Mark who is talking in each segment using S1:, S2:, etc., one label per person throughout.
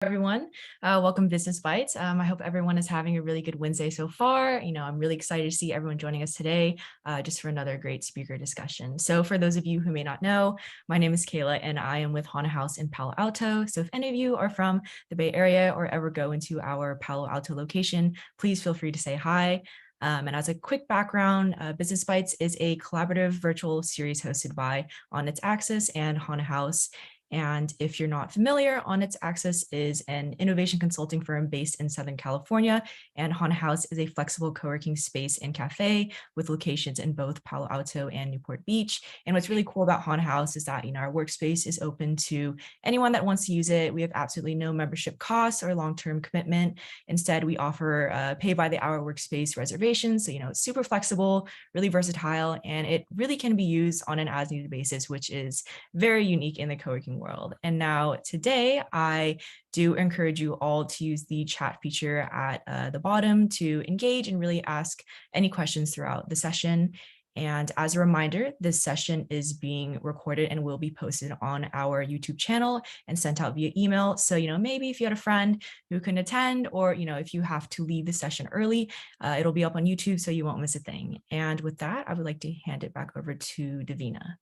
S1: Everyone. Welcome Business Bites. I hope everyone is having a really good Wednesday so far. I'm really excited to see everyone joining us today just for another great speaker discussion. So for those of you who may not know, my name is Kayla and I am with Haunted House in Palo Alto. So if any of you are from the Bay Area or ever go into our Palo Alto location, please feel free to say hi. And as a quick background, Business Bites is a collaborative virtual series hosted by ITS AXIS and Haunted House. And if you're not familiar, ITS AXIS is an innovation consulting firm based in Southern California, and Haunted House is a flexible co-working space and cafe with locations in both Palo Alto and Newport Beach. And what's really cool about Haunted House is that our workspace is open to anyone that wants to use it. We have absolutely no membership costs or long-term commitment. Instead, we offer pay-by-the-hour workspace reservations. So it's super flexible, really versatile, and it really can be used on an as-needed basis, which is very unique in the co-working world. And now today, I do encourage you all to use the chat feature at the bottom to engage and really ask any questions throughout the session. And as a reminder, this session is being recorded and will be posted on our YouTube channel and sent out via email. So, maybe if you had a friend who couldn't attend, or, if you have to leave the session early, it'll be up on YouTube so you won't miss a thing. And with that, I would like to hand it back over to Davina.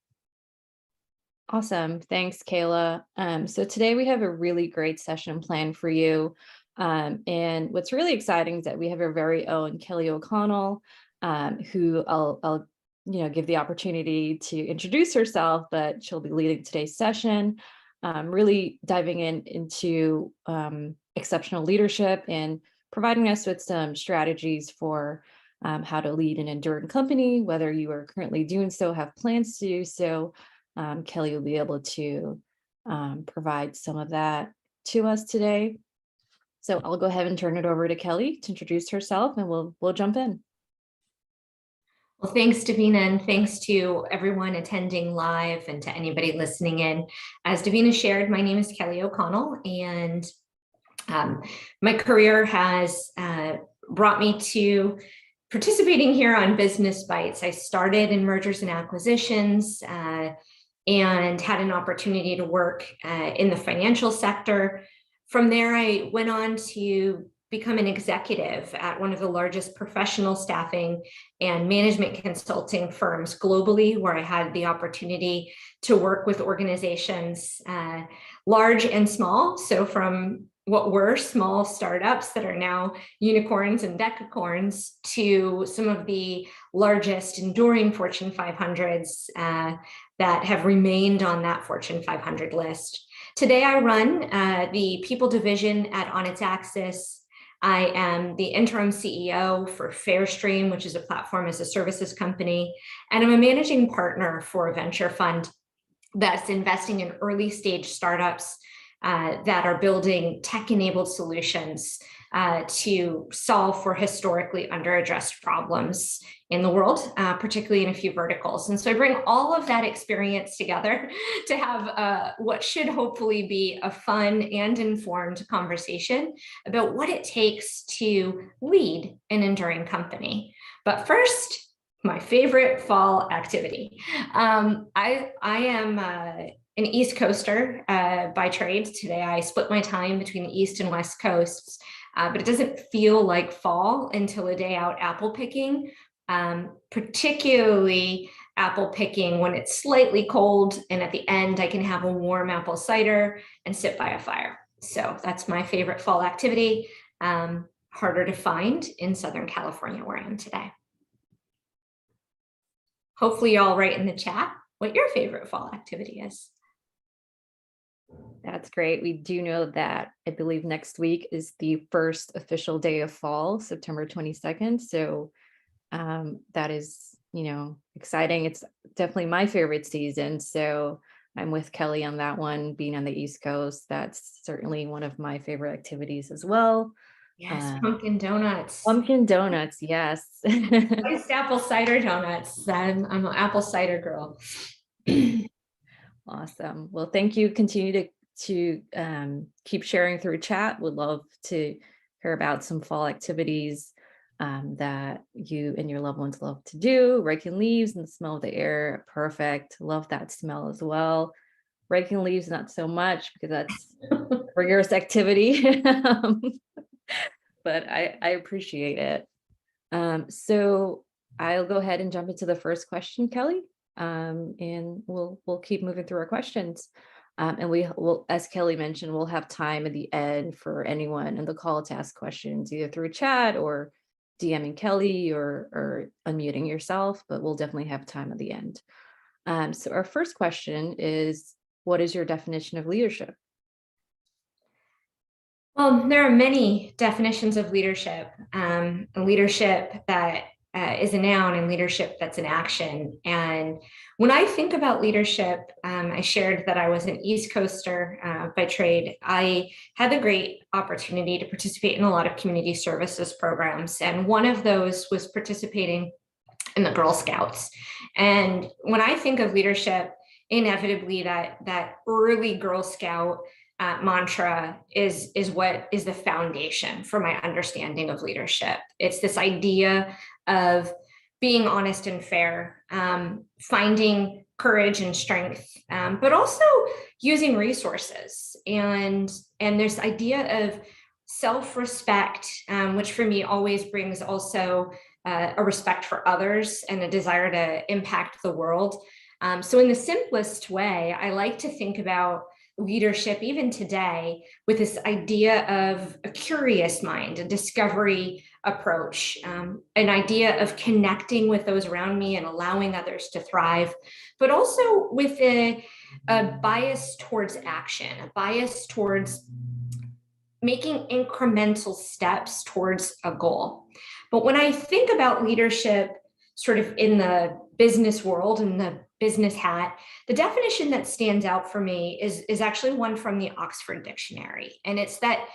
S2: Awesome. Thanks, Kayla. So today we have a really great session planned for you. And what's really exciting is that we have our very own Kelly O'Connell, who I'll give the opportunity to introduce herself, but she'll be leading today's session, really diving into exceptional leadership and providing us with some strategies for how to lead an enduring company, whether you are currently doing so, have plans to do so. Kelly will be able to provide some of that to us today. So I'll go ahead and turn it over to Kelly to introduce herself, and we'll jump in.
S3: Well, thanks, Davina, and thanks to everyone attending live and to anybody listening in. As Davina shared, my name is Kelly O'Connell, and my career has brought me to participating here on Business Bites. I started in mergers and acquisitions and had an opportunity to work in the financial sector. From there, I went on to become an executive at one of the largest professional staffing and management consulting firms globally, where I had the opportunity to work with organizations large and small. So from what were small startups that are now unicorns and decacorns to some of the largest enduring Fortune 500s that have remained on that Fortune 500 list. Today, I run the people division at ITS AXIS. I am the interim CEO for Fairstream, which is a platform as a services company, and I'm a managing partner for a venture fund that's investing in early stage startups that are building tech-enabled solutions to solve for historically underaddressed problems in the world, particularly in a few verticals. And so I bring all of that experience together to have what should hopefully be a fun and informed conversation about what it takes to lead an enduring company. But first, my favorite fall activity. I am an East Coaster by trade. Today, I split my time between the East and West Coasts, but it doesn't feel like fall until a day out apple picking, particularly apple picking when it's slightly cold, and at the end, I can have a warm apple cider and sit by a fire. So that's my favorite fall activity, harder to find in Southern California where I am today. Hopefully you all write in the chat what your favorite fall activity is.
S2: That's great. We do know that I believe next week is the first official day of fall, September 22nd. So that is, exciting. It's definitely my favorite season. So I'm with Kelly on that one, being on the East Coast. That's certainly one of my favorite activities as well.
S3: Yes, pumpkin donuts.
S2: Pumpkin donuts, yes.
S3: Iced apple cider donuts. I'm an apple cider girl.
S2: Awesome. Well, thank you. Continue to keep sharing through chat. Would love to hear about some fall activities that you and your loved ones love to do. Raking leaves and the smell of the air. Perfect. Love that smell as well. Raking leaves, not so much, because that's rigorous activity. But I appreciate it. So I'll go ahead and jump into the first question, Kelly, and we'll keep moving through our questions. And we will, as Kelly mentioned, we'll have time at the end for anyone in the call to ask questions, either through chat or DMing Kelly or unmuting yourself, but we'll definitely have time at the end. So our first question is, what is your definition of leadership?
S3: Well, there are many definitions of leadership. Leadership that is a noun and leadership that's an action. And when I think about leadership, I shared that I was an East Coaster by trade. I had the great opportunity to participate in a lot of community services programs. And one of those was participating in the Girl Scouts. And when I think of leadership, inevitably that early Girl Scout mantra is what is the foundation for my understanding of leadership. It's this idea of being honest and fair, finding courage and strength, but also using resources. And this idea of self-respect, which for me always brings also a respect for others and a desire to impact the world. So in the simplest way, I like to think about leadership even today with this idea of a curious mind, a discovery approach, an idea of connecting with those around me and allowing others to thrive, but also with a bias towards action, a bias towards making incremental steps towards a goal. But when I think about leadership sort of in the business world and the business hat, the definition that stands out for me is actually one from the Oxford Dictionary. And it's that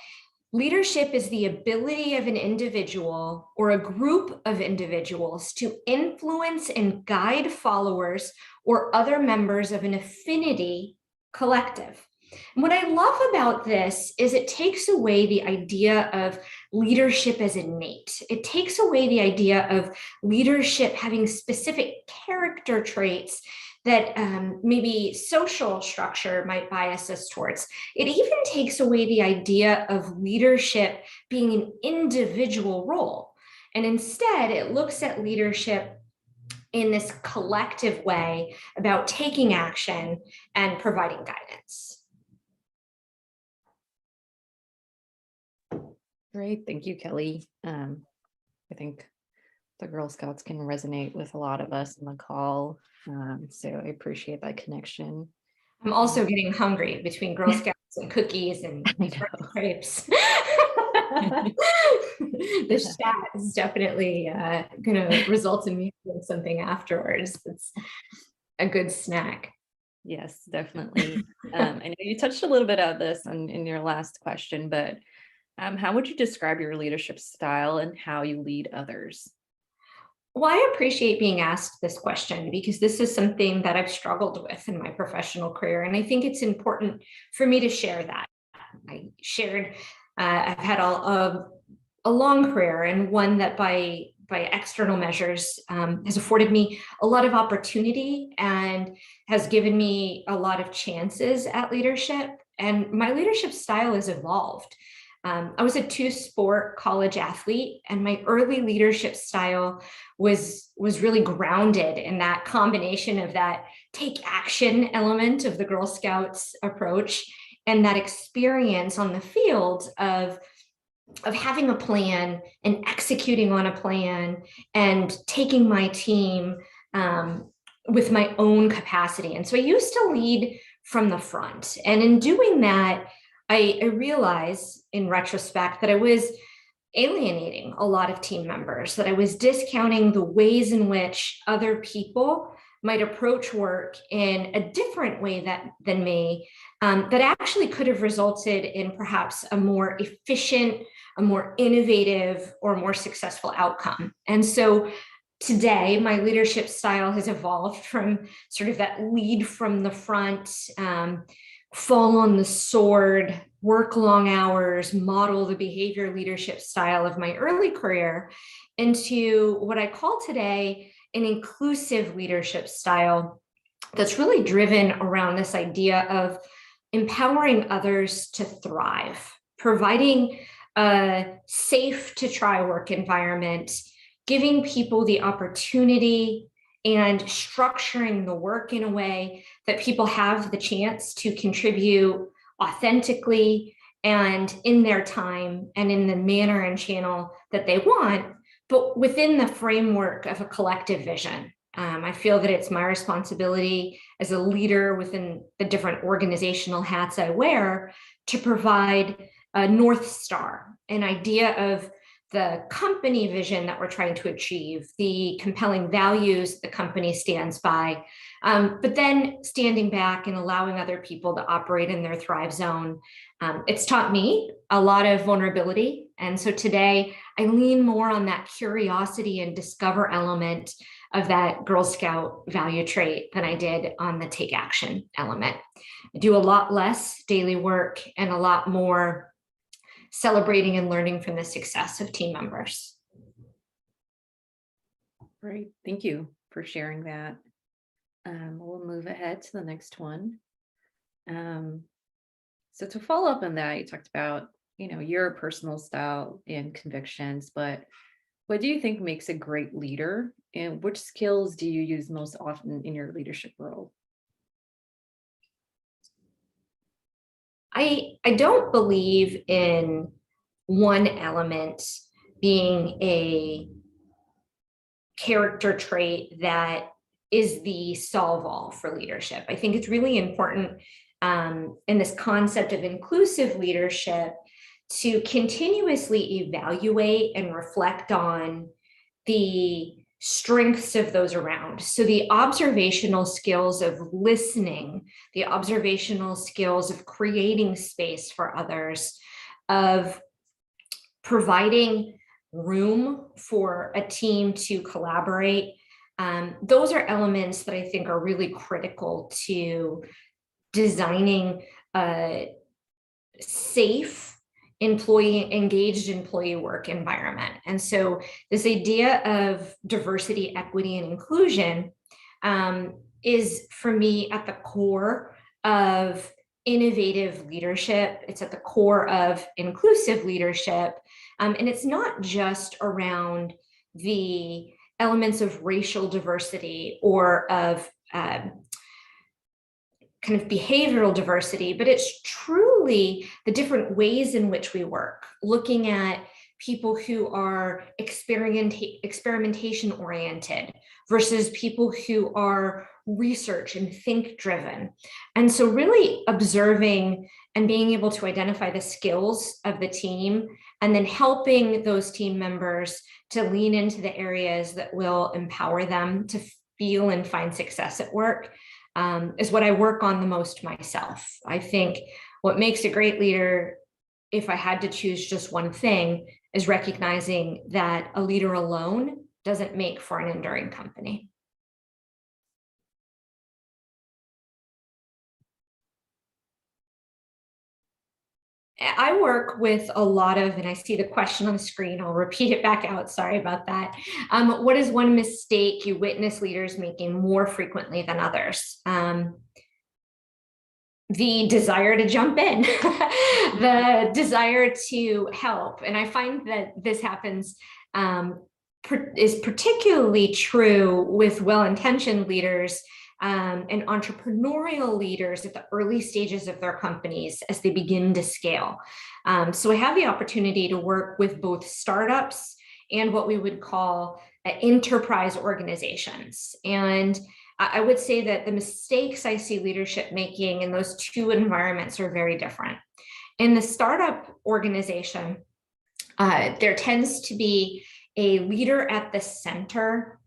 S3: leadership is the ability of an individual or a group of individuals to influence and guide followers or other members of an affinity collective. And what I love about this is it takes away the idea of leadership as innate. It takes away the idea of leadership having specific character traits that maybe social structure might bias us towards. It even takes away the idea of leadership being an individual role. And instead, it looks at leadership in this collective way about taking action and providing guidance.
S2: Great, thank you, Kelly. I think the Girl Scouts can resonate with a lot of us on the call, so I appreciate that connection.
S3: I'm also getting hungry between Girl Scouts and cookies and crepes. The chat is definitely going to result in me doing something afterwards. It's a good snack.
S2: Yes, definitely. I know you touched a little bit on this in your last question, but how would you describe your leadership style and how you lead others?
S3: Well, I appreciate being asked this question because this is something that I've struggled with in my professional career. And I think it's important for me to share that. I shared, I've had a long career, and one that by external measures has afforded me a lot of opportunity and has given me a lot of chances at leadership. And my leadership style has evolved. I was a two-sport college athlete, and my early leadership style was really grounded in that combination of that take action element of the Girl Scouts approach and that experience on the field of having a plan and executing on a plan and taking my team with my own capacity. And so I used to lead from the front. And in doing that, I realized in retrospect that I was alienating a lot of team members, that I was discounting the ways in which other people might approach work in a different way than me, that actually could have resulted in perhaps a more efficient, a more innovative, or more successful outcome. And so today, my leadership style has evolved from sort of that lead from the front, fall on the sword, work long hours, model the behavior leadership style of my early career into what I call today an inclusive leadership style, that's really driven around this idea of empowering others to thrive, providing a safe to try work environment, giving people the opportunity and structuring the work in a way that people have the chance to contribute authentically and in their time and in the manner and channel that they want, but within the framework of a collective vision. I feel that it's my responsibility as a leader within the different organizational hats I wear to provide a North Star, an idea of the company vision that we're trying to achieve, the compelling values the company stands by, but then standing back and allowing other people to operate in their thrive zone. It's taught me a lot of vulnerability. And so today I lean more on that curiosity and discover element of that Girl Scout value trait than I did on the take action element. I do a lot less daily work and a lot more celebrating and learning from the success of team members.
S4: Great, thank you for sharing that. We'll move ahead to the next one. So to follow up on that, you talked about, your personal style and convictions, but what do you think makes a great leader, and which skills do you use most often in your leadership role?
S3: I don't believe in one element being a character trait that is the solve all for leadership. I think it's really important in this concept of inclusive leadership to continuously evaluate and reflect on the strengths of those around. So the observational skills of listening, the observational skills of creating space for others, of providing room for a team to collaborate. Those are elements that I think are really critical to designing a safe, engaged employee work environment. And so this idea of diversity, equity, and inclusion is for me at the core of innovative leadership. It's at the core of inclusive leadership. And it's not just around the elements of racial diversity or of kind of behavioral diversity, but it's truly the different ways in which we work, looking at people who are experimentation oriented versus people who are research and think driven. And so really observing and being able to identify the skills of the team and then helping those team members to lean into the areas that will empower them to feel and find success at work is what I work on the most myself. I think what makes a great leader, if I had to choose just one thing, is recognizing that a leader alone doesn't make for an enduring company. I work with a lot of, and I see the question on the screen, I'll repeat it back out, sorry about that. What is one mistake you witness leaders making more frequently than others? The desire to jump in, the desire to help. And I find that this happens, is particularly true with well-intentioned leaders and entrepreneurial leaders at the early stages of their companies as they begin to scale. So I have the opportunity to work with both startups and what we would call enterprise organizations. And I would say that the mistakes I see leadership making in those two environments are very different. In the startup organization, there tends to be a leader at the center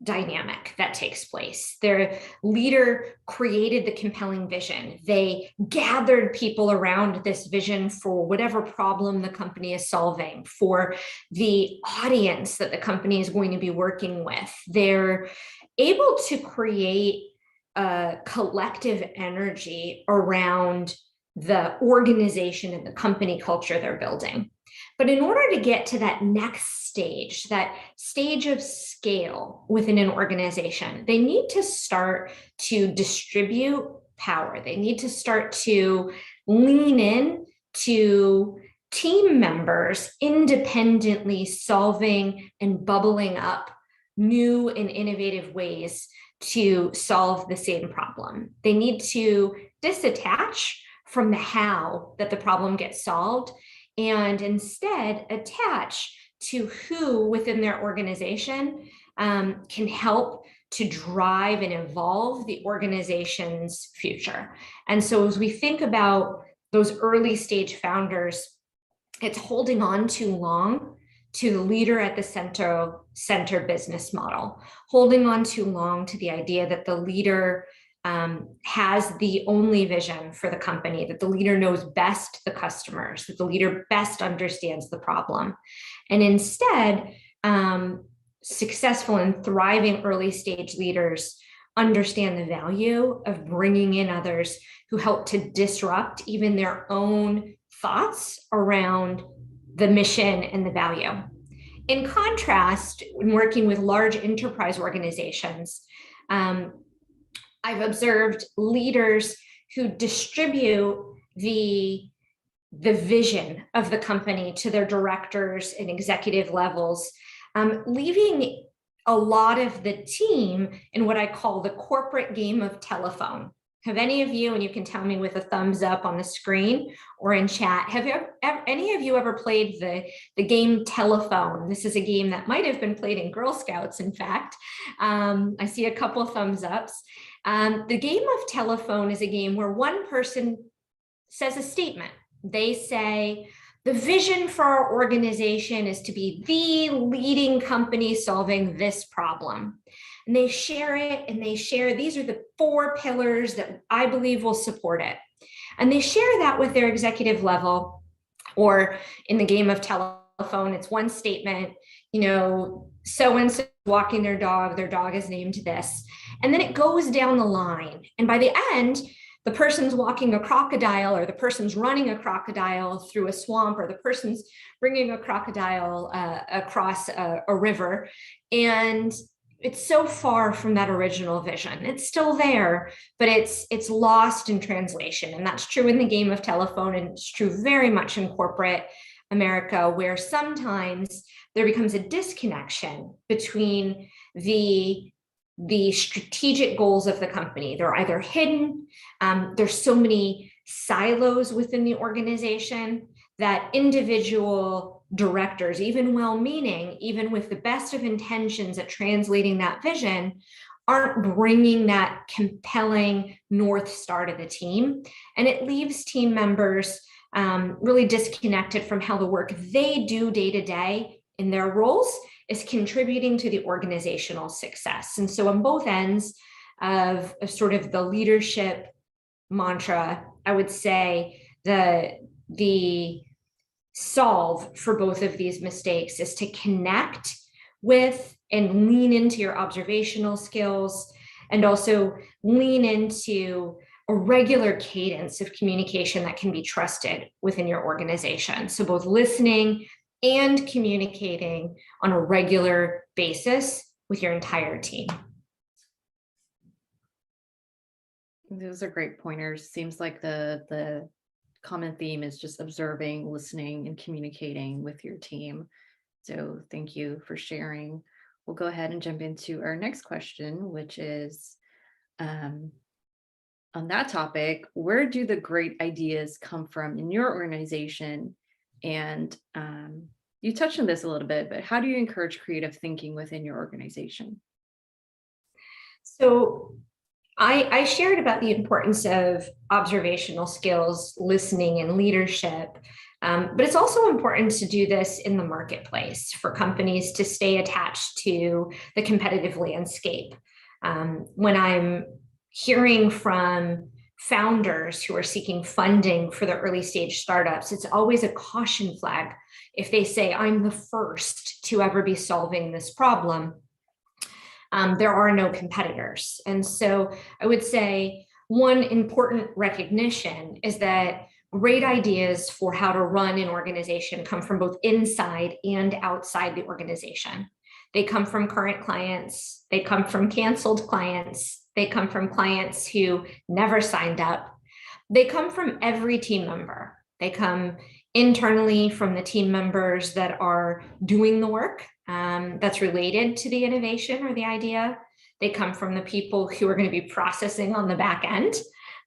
S3: dynamic that takes place. Their leader created the compelling vision. They gathered people around this vision for whatever problem the company is solving, for the audience that the company is going to be working with. They're able to create a collective energy around the organization and the company culture they're building. But in order to get to that next stage, that stage of scale within an organization, they need to start to distribute power. They need to start to lean in to team members independently solving and bubbling up new and innovative ways to solve the same problem. They need to disattach from the how that the problem gets solved and instead attach to who within their organization can help to drive and evolve the organization's future. And so as we think about those early stage founders, it's holding on too long to the leader at the center business model, holding on too long to the idea that the leader has the only vision for the company, that the leader knows best the customers, that the leader best understands the problem. And instead, successful and thriving early stage leaders understand the value of bringing in others who help to disrupt even their own thoughts around the mission and the value. In contrast, when working with large enterprise organizations, I've observed leaders who distribute the vision of the company to their directors and executive levels, leaving a lot of the team in what I call the corporate game of telephone. Have any of you, and you can tell me with a thumbs up on the screen or in chat, have any of you ever played the game telephone? This is a game that might have been played in Girl Scouts, in fact. I see a couple thumbs ups. The game of telephone is a game where one person says a statement. They say, the vision for our organization is to be the leading company solving this problem. And they share it, and they share, these are the 4 pillars that I believe will support it. And they share that with their executive level, or in the game of telephone, it's one statement, so-and-so walking their dog is named this. And then it goes down the line. And by the end, the person's walking a crocodile, or the person's running a crocodile through a swamp, or the person's bringing a crocodile across a river. And it's so far from that original vision. It's still there, but it's lost in translation. And that's true in the game of telephone, and it's true very much in corporate America, where sometimes there becomes a disconnection between the strategic goals of the company. They're either hidden, there's so many silos within the organization that individual directors, even well-meaning, even with the best of intentions at translating that vision, aren't bringing that compelling North Star to the team. And it leaves team members really disconnected from how the work they do day to day in their roles is contributing to the organizational success. And so on both ends of sort of the leadership mantra, I would say the solve for both of these mistakes is to connect with and lean into your observational skills, and also lean into a regular cadence of communication that can be trusted within your organization. So both listening and communicating on a regular basis with your entire team.
S4: Those are great pointers. Seems like the common theme is just observing, listening, and communicating with your team. So thank you for sharing. We'll go ahead and jump into our next question, which is on that topic, where do the great ideas come from in your organization? And you touched on this a little bit, but how do you encourage creative thinking within your organization?
S3: So I shared about the importance of observational skills, listening, and leadership. But it's also important to do this in the marketplace for companies to stay attached to the competitive landscape. When I'm hearing from founders who are seeking funding for the early stage startups, it's always a caution flag if they say, I'm the first to ever be solving this problem. There are no competitors. And so I would say one important recognition is that great ideas for how to run an organization come from both inside and outside the organization. They come from current clients, they come from canceled clients, they come from clients who never signed up. They come from every team member. They come internally from the team members that are doing the work that's related to the innovation or the idea. They come from the people who are going to be processing on the back end,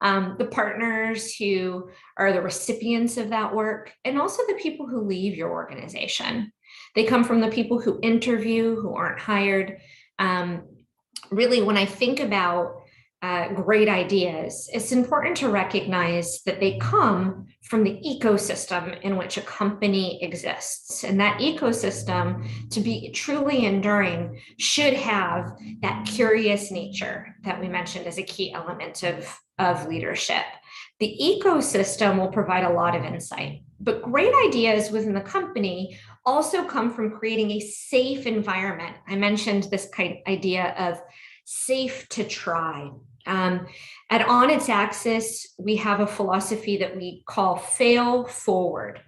S3: the partners who are the recipients of that work, and also the people who leave your organization. They come from the people who interview, who aren't hired. Really, when I think about great ideas, it's important to recognize that they come from the ecosystem in which a company exists. And that ecosystem, to be truly enduring, should have that curious nature that we mentioned as a key element of leadership. The ecosystem will provide a lot of insight, but great ideas within the company also come from creating a safe environment. I mentioned this idea of safe to try. At On Its Axis, we have a philosophy that we call fail forward.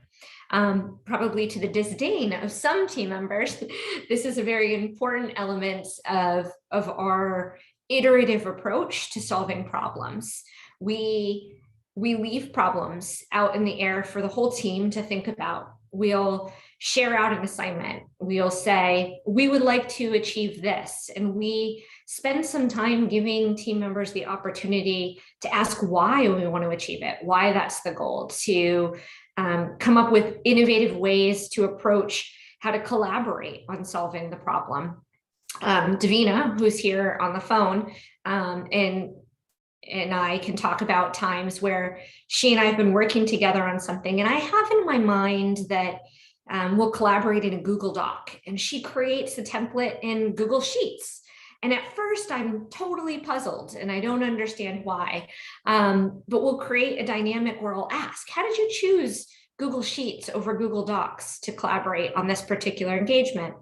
S3: Probably to the disdain of some team members, this is a very important element of our iterative approach to solving problems. We leave problems out in the air for the whole team to think about. We'll share out an assignment. We'll say, we would like to achieve this. And we spend some time giving team members the opportunity to ask why we want to achieve it, why that's the goal, to come up with innovative ways to approach how to collaborate on solving the problem. Davina, who's here on the phone, and I can talk about times where she and I have been working together on something, and I have in my mind that we'll collaborate in a Google Doc, and she creates a template in Google Sheets. And at first I'm totally puzzled and I don't understand why, but we'll create a dynamic where I'll ask, how did you choose Google Sheets over Google Docs to collaborate on this particular engagement?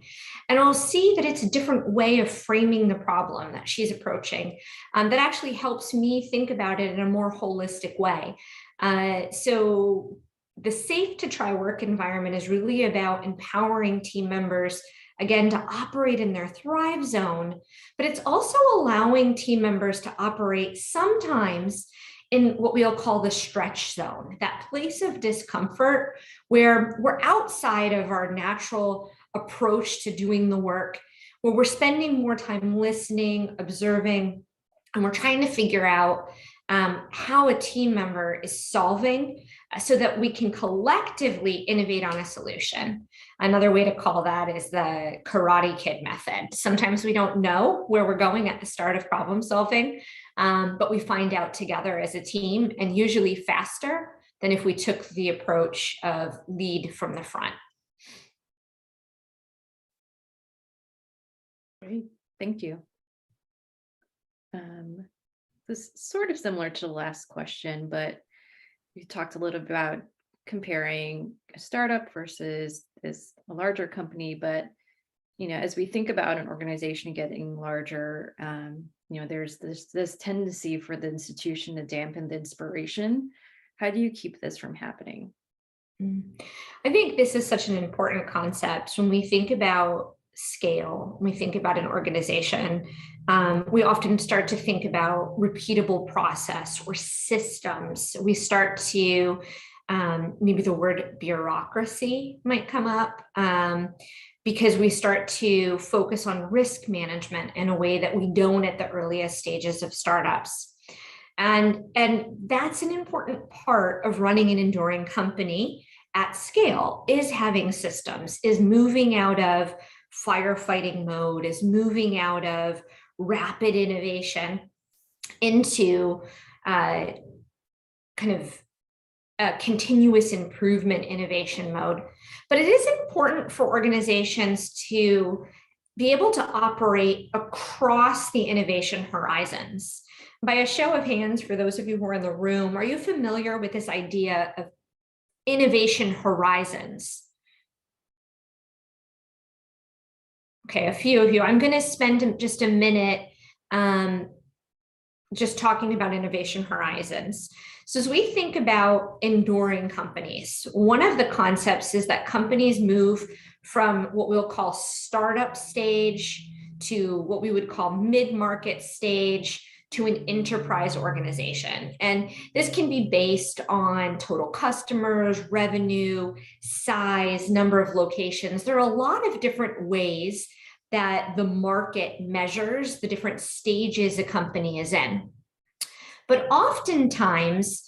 S3: And I'll see that it's a different way of framing the problem that she's approaching that actually helps me think about it in a more holistic way. So the safe to try work environment is really about empowering team members, again, to operate in their thrive zone, but it's also allowing team members to operate sometimes in what we'll call the stretch zone, that place of discomfort where we're outside of our natural approach to doing the work, where we're spending more time listening, observing, and we're trying to figure out how a team member is solving so that we can collectively innovate on a solution. Another way to call that is the Karate Kid method. Sometimes we don't know where we're going at the start of problem solving, but we find out together as a team, and usually faster than if we took the approach of lead from the front.
S4: Great, thank you. This is sort of similar to the last question, but you talked a little about comparing a startup versus a larger company. But as we think about an organization getting larger, there's this tendency for the institution to dampen the inspiration. How do you keep this from happening?
S3: I think this is such an important concept when we think about scale, when we think about an organization. We often start to think about repeatable process or systems. We start to, maybe the word bureaucracy might come up, because we start to focus on risk management in a way that we don't at the earliest stages of startups. And that's an important part of running an enduring company at scale, is having systems, is moving out of firefighting mode, is moving out of rapid innovation into kind of a continuous improvement innovation mode. But it is important for organizations to be able to operate across the innovation horizons. By a show of hands, for those of you who are in the room, are you familiar with this idea of innovation horizons? Okay, a few of you. I'm going to spend just a minute just talking about innovation horizons. So as we think about enduring companies, one of the concepts is that companies move from what we'll call startup stage to what we would call mid-market stage to an enterprise organization. And this can be based on total customers, revenue, size, number of locations. There are a lot of different ways that the market measures the different stages a company is in. But oftentimes,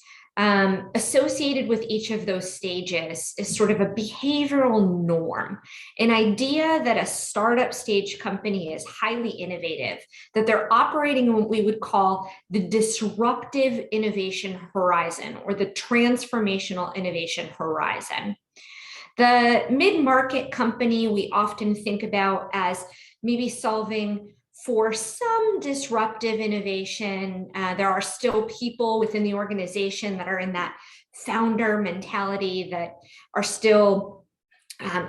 S3: associated with each of those stages is sort of a behavioral norm, an idea that a startup stage company is highly innovative, that they're operating in what we would call the disruptive innovation horizon or the transformational innovation horizon. The mid-market company we often think about as maybe solving for some disruptive innovation. There are still people within the organization that are in that founder mentality that are still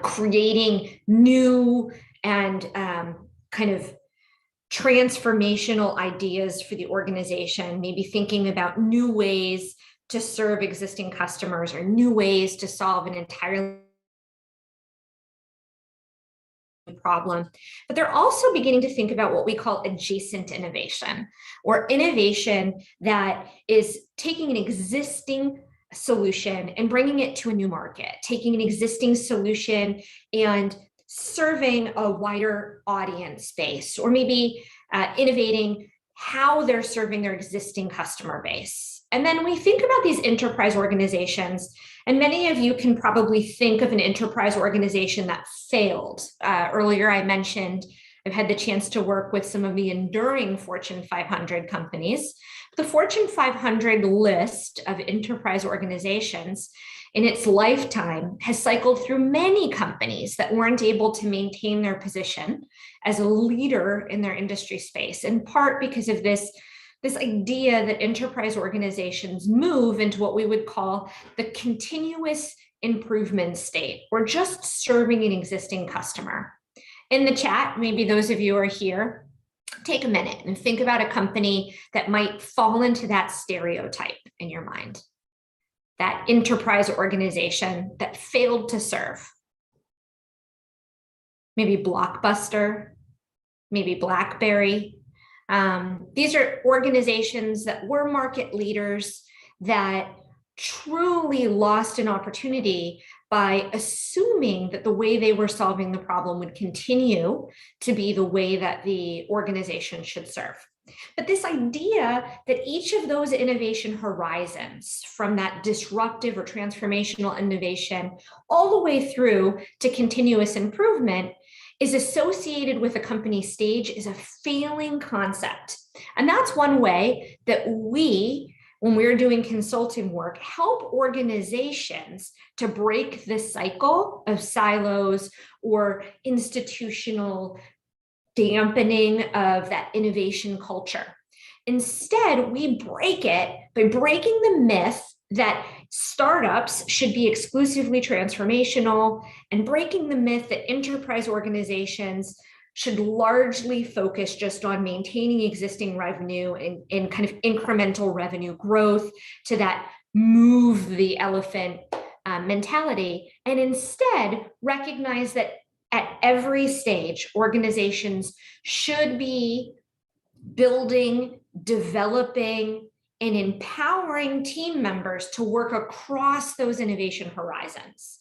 S3: creating new and kind of transformational ideas for the organization, maybe thinking about new ways to serve existing customers or new ways to solve an entirely problem. But they're also beginning to think about what we call adjacent innovation, or innovation that is taking an existing solution and bringing it to a new market, taking an existing solution and serving a wider audience base, or maybe innovating how they're serving their existing customer base. And then we think about these enterprise organizations, and many of you can probably think of an enterprise organization that failed. Earlier I mentioned I've had the chance to work with some of the enduring Fortune 500 companies. The Fortune 500 list of enterprise organizations in its lifetime has cycled through many companies that weren't able to maintain their position as a leader in their industry space, in part because of this idea that enterprise organizations move into what we would call the continuous improvement state, or just serving an existing customer. In the chat, maybe those of you who are here, take a minute and think about a company that might fall into that stereotype in your mind. That enterprise organization that failed to serve. Maybe Blockbuster, maybe BlackBerry. These are organizations that were market leaders that truly lost an opportunity by assuming that the way they were solving the problem would continue to be the way that the organization should serve. But this idea that each of those innovation horizons, from that disruptive or transformational innovation all the way through to continuous improvement, is associated with a company stage is a failing concept. And that's one way that we, when we're doing consulting work, help organizations to break this cycle of silos or institutional dampening of that innovation culture. Instead, we break it by breaking the myth that startups should be exclusively transformational, and breaking the myth that enterprise organizations should largely focus just on maintaining existing revenue and kind of incremental revenue growth to that move the elephant mentality, and instead recognize that at every stage, organizations should be building, developing, and empowering team members to work across those innovation horizons,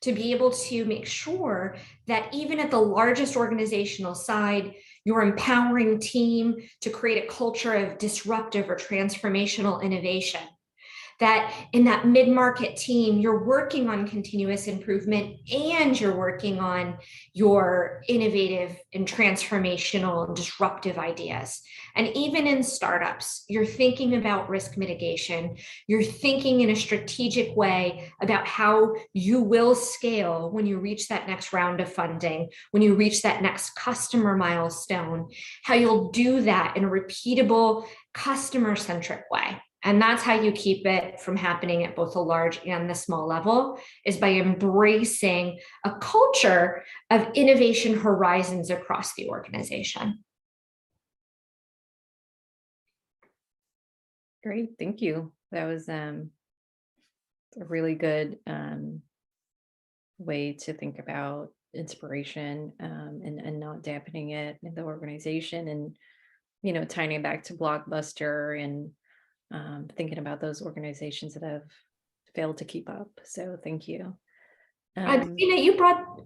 S3: to be able to make sure that even at the largest organizational side, you're empowering team to create a culture of disruptive or transformational innovation. That in that mid-market team, you're working on continuous improvement and you're working on your innovative and transformational and disruptive ideas. And even in startups, you're thinking about risk mitigation. You're thinking in a strategic way about how you will scale when you reach that next round of funding, when you reach that next customer milestone, how you'll do that in a repeatable, customer-centric way. And that's how you keep it from happening at both the large and the small level, is by embracing a culture of innovation horizons across the organization.
S4: Great, thank you. That was a really good way to think about inspiration, and not dampening it in the organization, and tying it back to Blockbuster, and thinking about those organizations that have failed to keep up. So thank you.
S3: You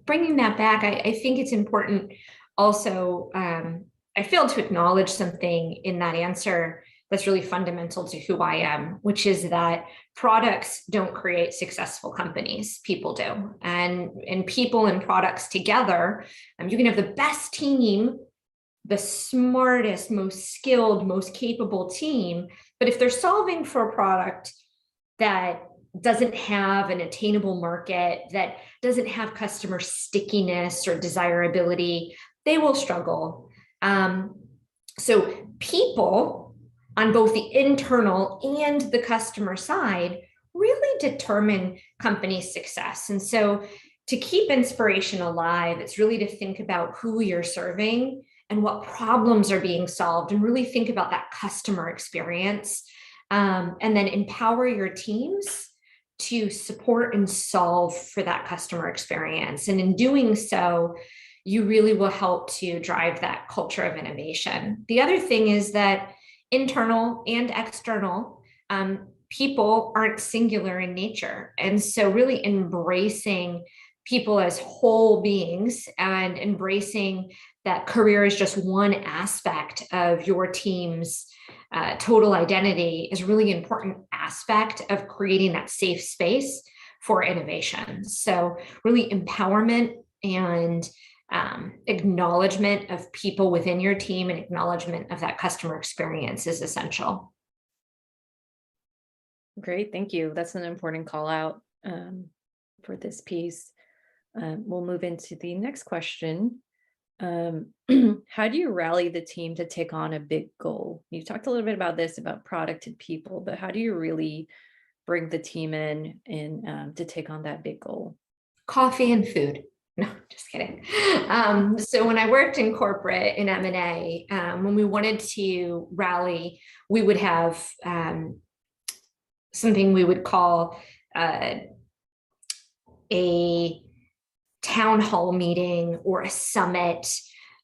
S3: bringing that back. I think it's important also. I failed to acknowledge something in that answer that's really fundamental to who I am, which is that products don't create successful companies, people do. And people and products together, you can have the best team, the smartest, most skilled, most capable team, but if they're solving for a product that doesn't have an attainable market, that doesn't have customer stickiness or desirability, they will struggle. So people on both the internal and the customer side really determine company success. And so to keep inspiration alive, it's really to think about who you're serving and what problems are being solved, and really think about that customer experience, and then empower your teams to support and solve for that customer experience. And in doing so, you really will help to drive that culture of innovation. The other thing is that internal and external people aren't singular in nature. And so really embracing people as whole beings and embracing that career is just one aspect of your team's total identity is a really important aspect of creating that safe space for innovation. So really empowerment and acknowledgement of people within your team and acknowledgement of that customer experience is essential.
S4: Great, thank you. That's an important call out for this piece. We'll move into the next question. How do you rally the team to take on a big goal? You talked a little bit about this, about product and people, but how do you really bring the team in and to take on that big goal?
S3: Coffee and food. No, just kidding. So when I worked in corporate in M&A, when we wanted to rally, we would have something we would call a town hall meeting or a summit.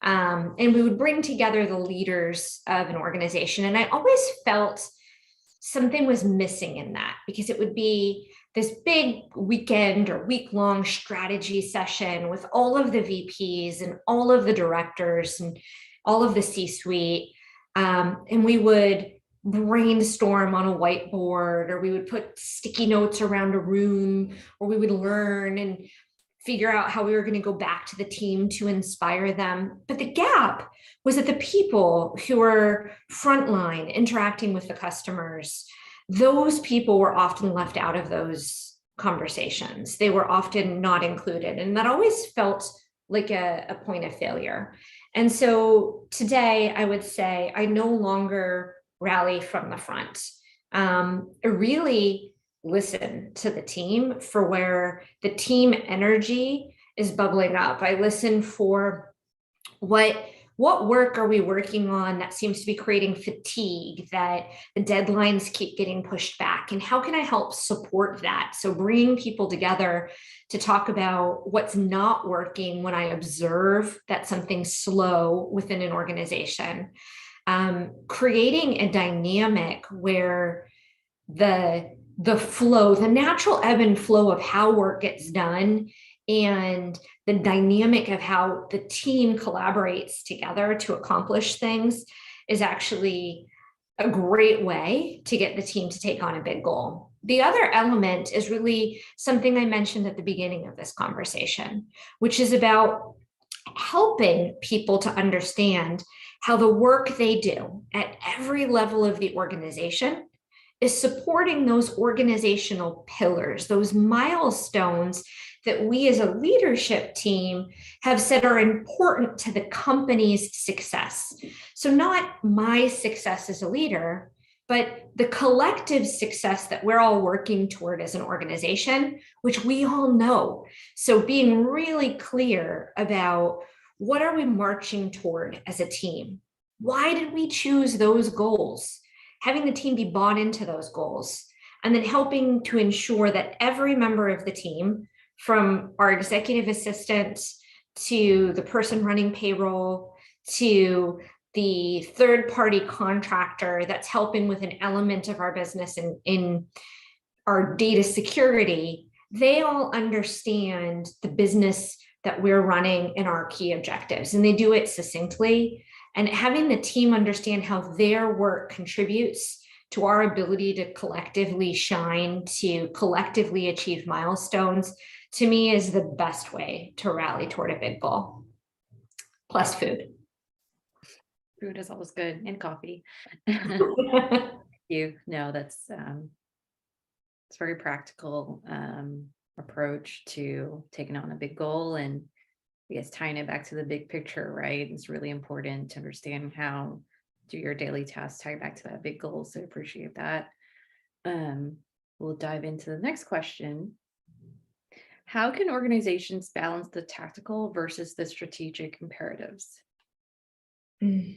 S3: And we would bring together the leaders of an organization. And I always felt something was missing in that, because it would be this big weekend or week-long strategy session with all of the VPs and all of the directors and all of the C-suite. And we would brainstorm on a whiteboard, or we would put sticky notes around a room, or we would learn and figure out how we were going to go back to the team to inspire them. But the gap was that the people who were frontline interacting with the customers, those people were often left out of those conversations. They were often not included. And that always felt like a point of failure. And so today I would say I no longer rally from the front. I really listen to the team for where the team energy is bubbling up. I listen for what work are we working on that seems to be creating fatigue, that the deadlines keep getting pushed back, and how can I help support that? So bringing people together to talk about what's not working when I observe that something's slow within an organization, creating a dynamic where the flow, the natural ebb and flow of how work gets done, and the dynamic of how the team collaborates together to accomplish things is actually a great way to get the team to take on a big goal. The other element is really something I mentioned at the beginning of this conversation, which is about helping people to understand how the work they do at every level of the organization is supporting those organizational pillars, those milestones that we as a leadership team have said are important to the company's success. So not my success as a leader, but the collective success that we're all working toward as an organization, which we all know. So being really clear about what are we marching toward as a team? Why did we choose those goals? Having the team be bought into those goals, and then helping to ensure that every member of the team, from our executive assistant to the person running payroll to the third-party contractor that's helping with an element of our business in our data security, they all understand the business that we're running and our key objectives, and they do it succinctly. And having the team understand how their work contributes to our ability to collectively shine, to collectively achieve milestones, to me is the best way to rally toward a big goal. Plus food.
S4: Food is always good, and coffee. No, that's it's very practical approach to taking on a big goal, and I guess tying it back to the big picture, right? It's really important to understand how do your daily tasks tie back to that big goal. So I appreciate that. We'll dive into the next question. How can organizations balance the tactical versus the strategic imperatives?
S3: I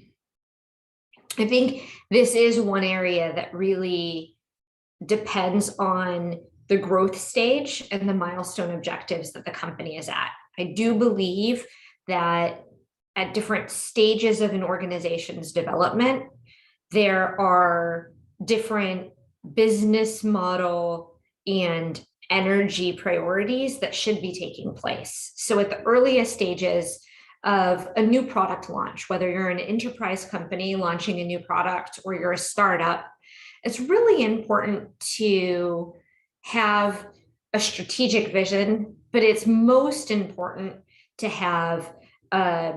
S3: think this is one area that really depends on the growth stage and the milestone objectives that the company is at. I do believe that at different stages of an organization's development, there are different business model and energy priorities that should be taking place. So at the earliest stages of a new product launch, whether you're an enterprise company launching a new product or you're a startup, it's really important to have a strategic vision, but it's most important to have a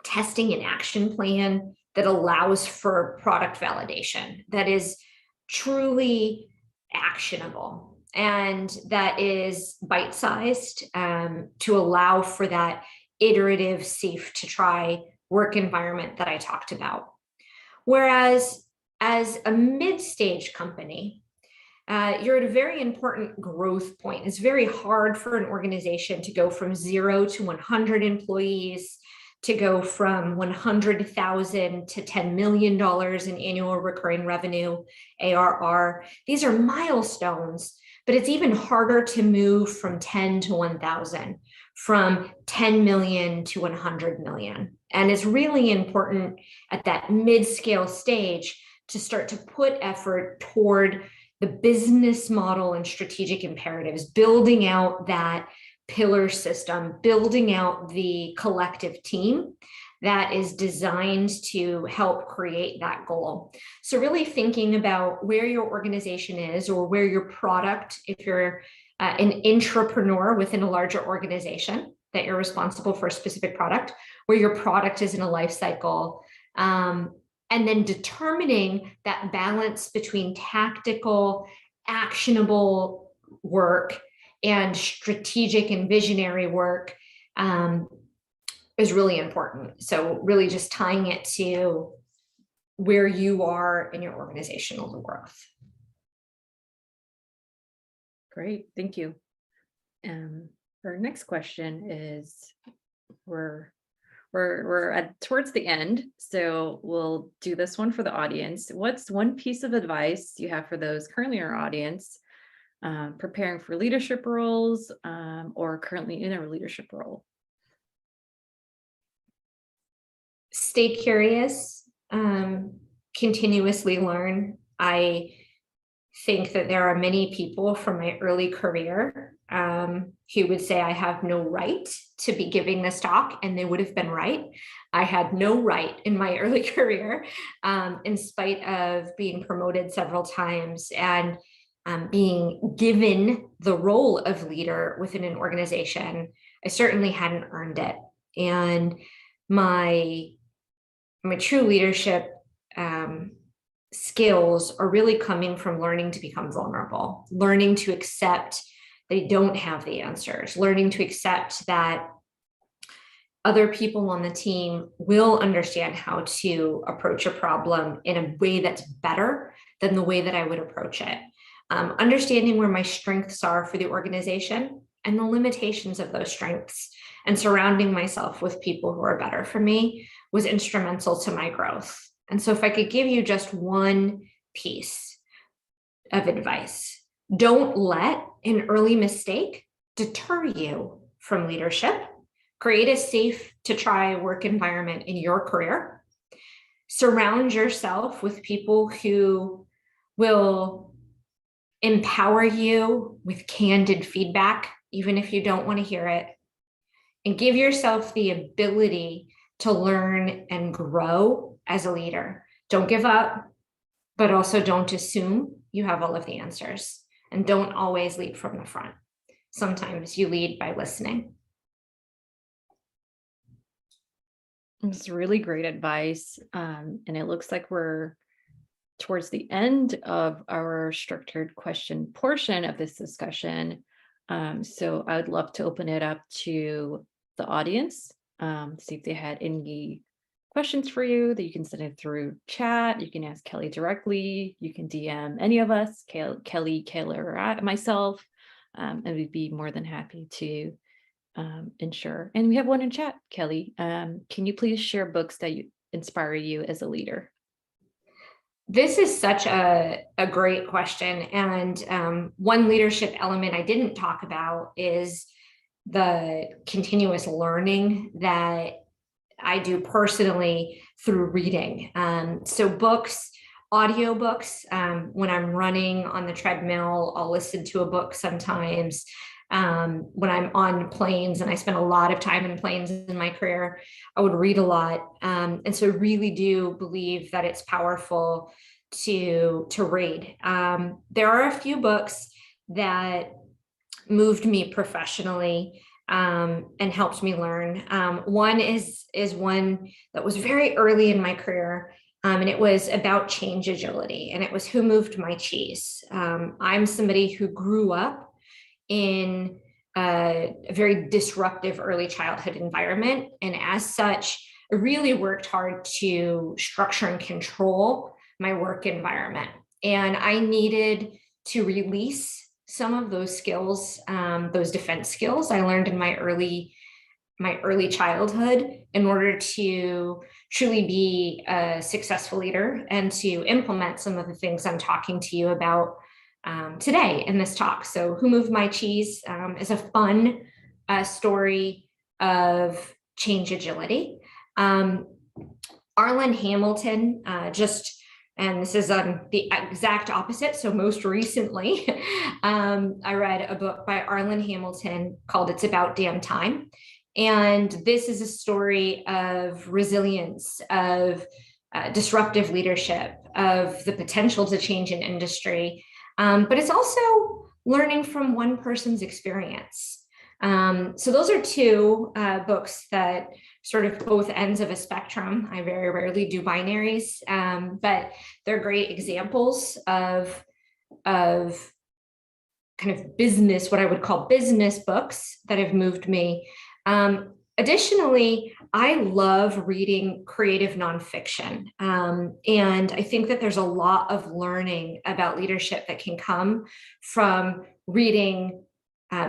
S3: testing and action plan that allows for product validation that is truly actionable and that is bite-sized, to allow for that iterative, safe to try work environment that I talked about. Whereas as a mid-stage company, you're at a very important growth point. It's very hard for an organization to go from 0 to 100 employees, to go from 100,000 to $10 million in annual recurring revenue, ARR. These are milestones, but it's even harder to move from 10 to 1,000, from 10 million to 100 million. And it's really important at that mid-scale stage to start to put effort toward the business model and strategic imperatives, building out that pillar system, building out the collective team that is designed to help create that goal. So really thinking about where your organization is, or where your product, if you're an intrapreneur within a larger organization that you're responsible for a specific product, where your product is in a life cycle, and then determining that balance between tactical, actionable work and strategic and visionary work is really important. So really just tying it to where you are in your organizational growth.
S4: Great, thank you. Our next question is, we're towards the end, so we'll do this one for the audience. What's one piece of advice you have for those currently in our audience, preparing for leadership roles, or currently in a leadership role?
S3: Stay curious, continuously learn. I think that there are many people from my early career who would say I have no right to be giving this talk, and they would have been right. I had no right in my early career, in spite of being promoted several times and being given the role of leader within an organization. I certainly hadn't earned it. And my true leadership skills are really coming from learning to become vulnerable, learning to accept they don't have the answers, learning to accept that other people on the team will understand how to approach a problem in a way that's better than the way that I would approach it. Understanding where my strengths are for the organization and the limitations of those strengths, and surrounding myself with people who are better for me was instrumental to my growth. And so if I could give you just one piece, of advice. Don't let an early mistake deter you from leadership. Create a safe to try work environment in your career. Surround yourself with people who will empower you with candid feedback, even if you don't want to hear it. And give yourself the ability to learn and grow as a leader. Don't give up, but also don't assume you have all of the answers. And don't always lead from the front. Sometimes you lead by listening.
S2: It's really great advice. And it looks like we're towards the end of our structured question portion of this discussion. So I would love to open it up to the audience, see if they had any questions for you that you can send it through chat. You can ask Kelly directly. You can DM any of us, Kelly, Kayla, or myself, and we'd be more than happy to ensure. And we have one in chat, Kelly. Can you please share books that inspire you as a leader?
S3: This is such a great question. And one leadership element I didn't talk about is the continuous learning that I do personally through reading. So books, audiobooks, when I'm running on the treadmill, I'll listen to a book sometimes. When I'm on planes, and I spent a lot of time in planes in my career, I would read a lot. And so I really do believe that it's powerful to read. There are a few books that moved me professionally and helped me learn. One is one that was very early in my career, and it was about change agility, and it was Who Moved My Cheese. I'm somebody who grew up in a very disruptive early childhood environment, and as such, I really worked hard to structure and control my work environment. And I needed to release some of those skills, those defense skills I learned in my early childhood in order to truly be a successful leader and to implement some of the things I'm talking to you about today in this talk. So Who Moved My Cheese is a fun story of change agility. Arlen Hamilton and this is the exact opposite. So most recently, I read a book by Arlen Hamilton called It's About Damn Time. And this is a story of resilience, of disruptive leadership, of the potential to change an industry. But it's also learning from one person's experience. So those are two books that sort of both ends of a spectrum. I very rarely do binaries, but they're great examples of kind of business, what I would call business books that have moved me. Additionally, I love reading creative nonfiction. And I think that there's a lot of learning about leadership that can come from reading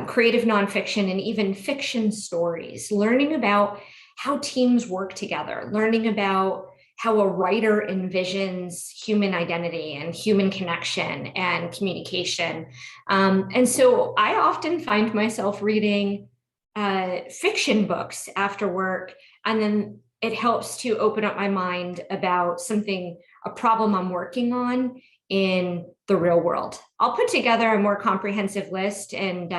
S3: creative nonfiction and even fiction stories, learning about how teams work together, learning about how a writer envisions human identity and human connection and communication. And so I often find myself reading fiction books after work, and then it helps to open up my mind about a problem I'm working on in the real world. I'll put together a more comprehensive list and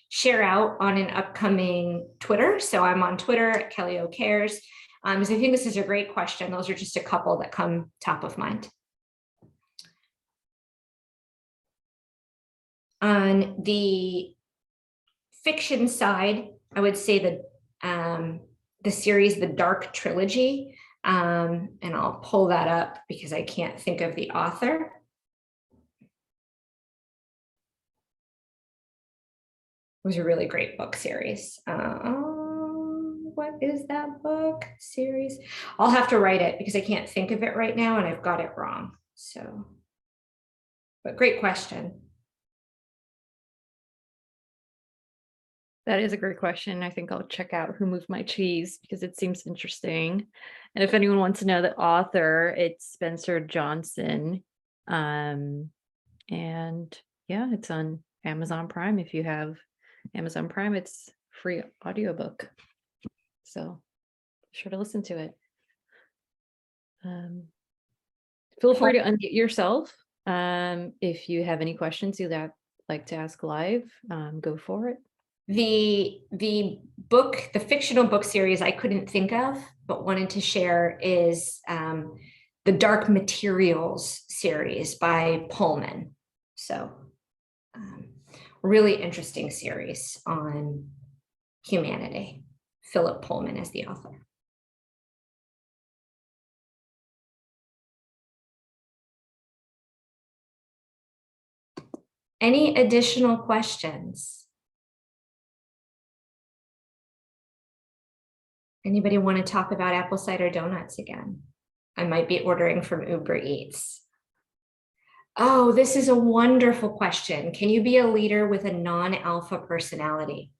S3: share out on an upcoming Twitter. So I'm on Twitter at Kelly O Cares. So I think this is a great question. Those are just a couple that come top of mind. On the fiction side, I would say that the series, The Dark Trilogy, and I'll pull that up because I can't think of the author. It was a really great book series. What is that book series? I'll have to write it because I can't think of it right now and I've got it wrong. So, but great question.
S2: That is a great question. I think I'll check out Who Moved My Cheese because it seems interesting. And if anyone wants to know the author, it's Spencer Johnson.
S4: And yeah, it's on Amazon Prime. If you have Amazon Prime, it's free audiobook. So sure to listen to it. Feel free to unmute yourself. If you have any questions you'd like to ask live, go for it.
S3: The book, the fictional book series I couldn't think of, but wanted to share is the Dark Materials series by Pullman. So really interesting series on humanity. Philip Pullman is the author. Any additional questions? Anybody want to talk about apple cider donuts again? I might be ordering from Uber Eats. Oh, this is a wonderful question. Can you be a leader with a non-alpha personality?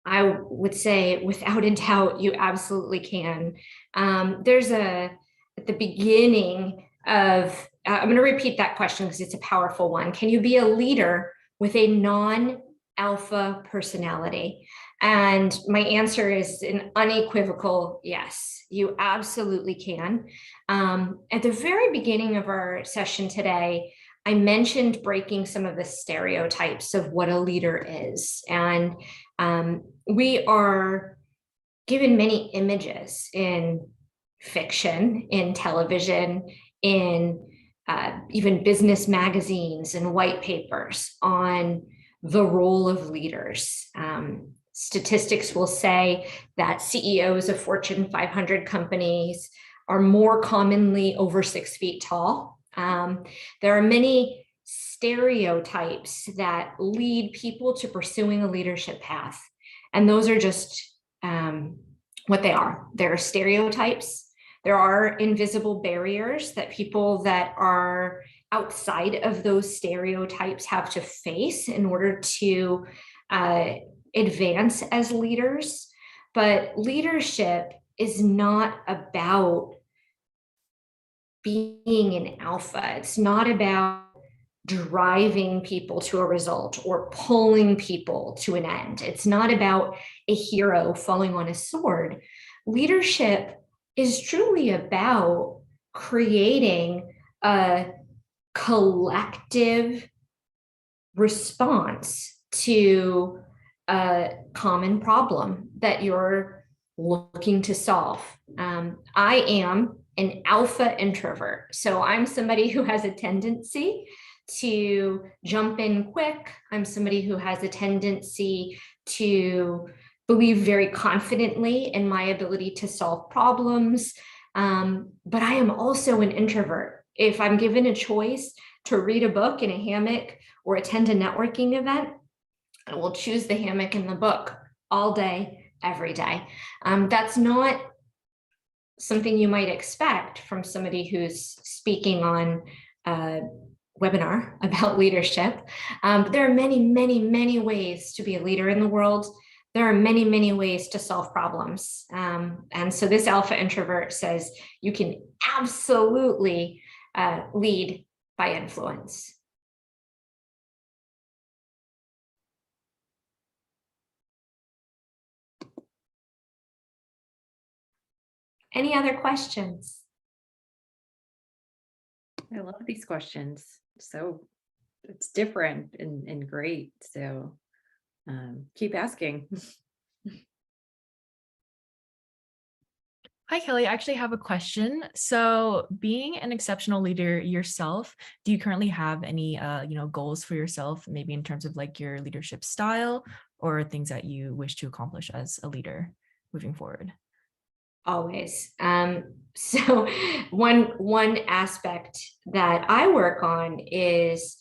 S3: I would say without a doubt, you absolutely can. At the beginning of, I'm going to repeat that question because it's a powerful one. Can you be a leader with a non-alpha personality? And my answer is an unequivocal yes, you absolutely can. At the very beginning of our session today, I mentioned breaking some of the stereotypes of what a leader is. And we are given many images in fiction, in television, in even business magazines and white papers on the role of leaders. Statistics will say that CEOs of Fortune 500 companies are more commonly over 6 feet tall. There are many stereotypes that lead people to pursuing a leadership path. And those are just what they are. There are stereotypes. There are invisible barriers that people that are outside of those stereotypes have to face in order to advance as leaders. But leadership is not about being an alpha. It's not about driving people to a result or pulling people to an end. It's not about a hero falling on a sword. Leadership is truly about creating a collective response to a common problem that you're looking to solve. I am an alpha introvert. So I'm somebody who has a tendency to jump in quick. I'm somebody who has a tendency to believe very confidently in my ability to solve problems. But I am also an introvert. If I'm given a choice to read a book in a hammock or attend a networking event, I will choose the hammock and the book all day, every day. That's not something you might expect from somebody who's speaking on a webinar about leadership. But there are many, many, many ways to be a leader in the world. There are many, many ways to solve problems. And so this alpha introvert says you can absolutely lead by influence. Any other questions?
S4: I love these questions. So it's different and great. So keep asking.
S1: Hi, Kelly. I actually have a question. So being an exceptional leader yourself, do you currently have any goals for yourself, maybe in terms of like your leadership style or things that you wish to accomplish as a leader moving forward?
S3: Always. So one aspect that I work on is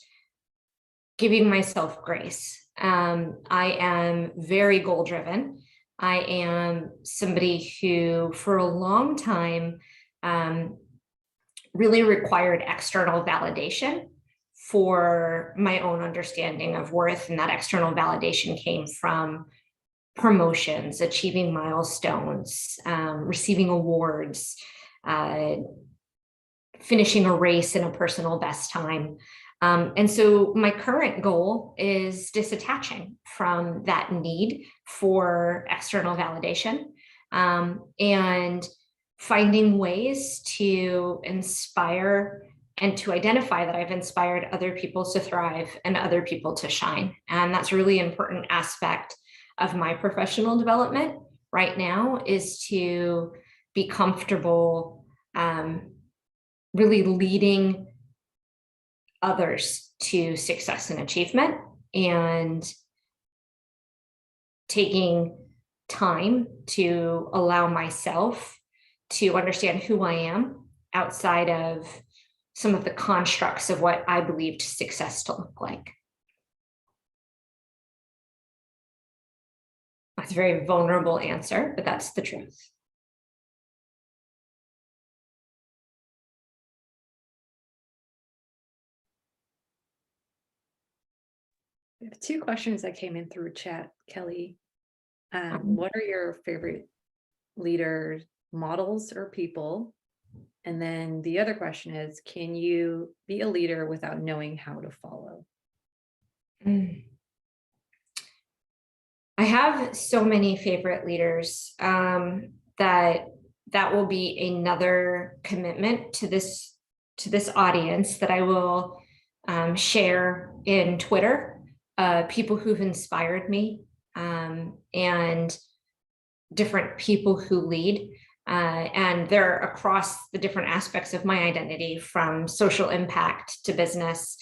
S3: giving myself grace. I am very goal driven. I am somebody who for a long time really required external validation for my own understanding of worth. And that external validation came from promotions, achieving milestones, receiving awards, finishing a race in a personal best time. And so my current goal is disattaching from that need for external validation, and finding ways to inspire and to identify that I've inspired other people to thrive and other people to shine. And that's a really important aspect of my professional development right now, is to be comfortable really leading others to success and achievement, and taking time to allow myself to understand who I am outside of some of the constructs of what I believed success to look like. That's a very vulnerable answer, but that's the truth.
S4: We have 2 questions that came in through chat, Kelly. What are your favorite leader models or people? And then the other question is, can you be a leader without knowing how to follow?
S3: I have so many favorite leaders that will be another commitment to this audience that I will share in Twitter. People who've inspired me, and different people who lead. And they're across the different aspects of my identity, from social impact to business,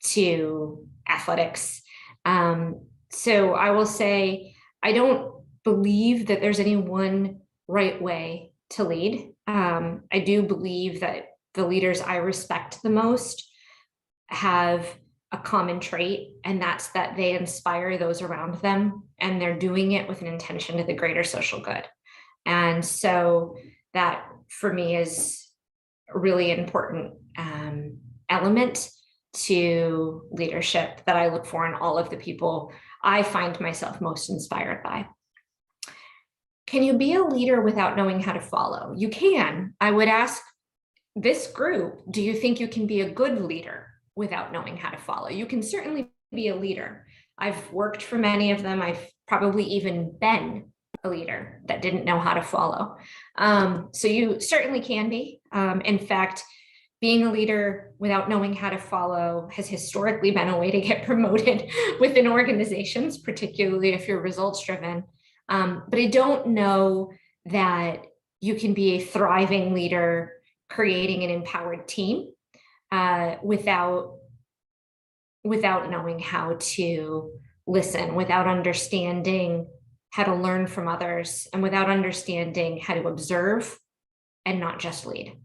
S3: to athletics. So I will say, I don't believe that there's any one right way to lead. I do believe that the leaders I respect the most have a common trait, and that's that they inspire those around them, and they're doing it with an intention to the greater social good. And so that, for me, is a really important element to leadership that I look for in all of the people I find myself most inspired by. Can you be a leader without knowing how to follow? You can. I would ask this group, do you think you can be a good leader without knowing how to follow? You can certainly be a leader. I've worked for many of them. I've probably even been a leader that didn't know how to follow. So you certainly can be. In fact, being a leader without knowing how to follow has historically been a way to get promoted within organizations, particularly if you're results driven. But I don't know that you can be a thriving leader creating an empowered team without knowing how to listen, without understanding how to learn from others, and without understanding how to observe and not just lead.